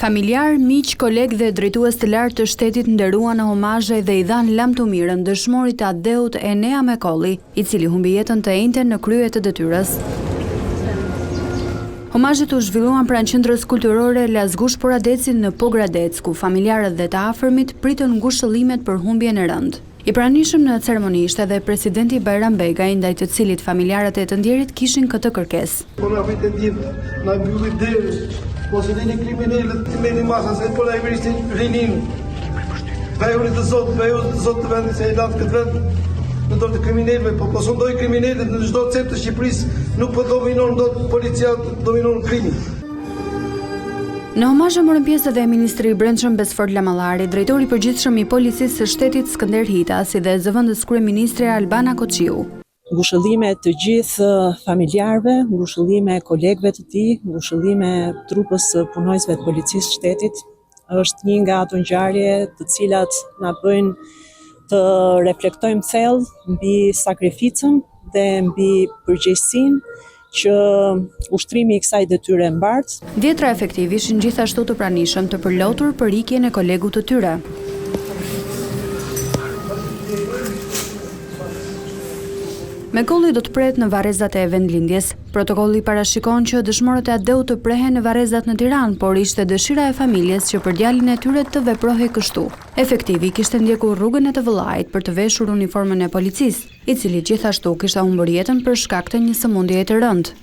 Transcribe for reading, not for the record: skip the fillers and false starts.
Familjar, miq, koleg dhe drejtues të lartë të shtetit nderuan në homazhe dhe i dhan lam të mirën dëshmorit të Adeut Enea Mekolli, i cili humbi jetën të enjten në krye të detyrës. Homazhet u zhvilluan pranë qendrës kulturore Lazgush Poradeci në Pogradec, ku familjarët dhe të afërmit pritën ngushëllimet për humbjen e rëndë. I pranishëm në ceremoni ishte edhe presidenti Bajram Begaj, ndaj të cilit familjarët e të ndjerit kishin këtë kërkesë. Mos i dini kriminalët të merrni masa se po na i vrisnin rinin. Vejurit të Zot të vendit se i lanë këtë vend në dorë të kriminalëve, po sondoj kriminalët në çdo cep të Shqipërisë, nuk po dominon dot policia, dominon krimi. Në homazh morën pjesë edhe ministri i Brendshëm Besford Lamallari, drejtori i përgjithshëm i policisë së shtetit Skënder Hita, si dhe zëvendës kryeministre Albana Koçiu. Ngushëllime të gjithë familjarëve, ngushëllime kolegëve të tij, ngushëllime trupës së punojësve të policisë shtetit, është një nga ato ngjarje të cilat na bëjnë të reflektojmë thellë mbi sakrificën dhe mbi përgjegjësinë që ushtrimi i kësaj detyre mbart. Dhjetra efektiv ishin gjithashtu të pranishëm të përlotur për ikjen e kolegut të tyre. Mekolli do të prehet në varrezat e vendlindjes. Protokolli parashikon që dëshmorët e Adeut të prehen në varrezat në Tiranë, por ishte dëshira e familjes që për djalin e tyre të veprohej kështu. Efektivi kishte ndjekur rrugën e të vëllait për të veshur uniformën e policisë, i cili gjithashtu kishte humbur jetën për shkak të një sëmundjeje të rëndë.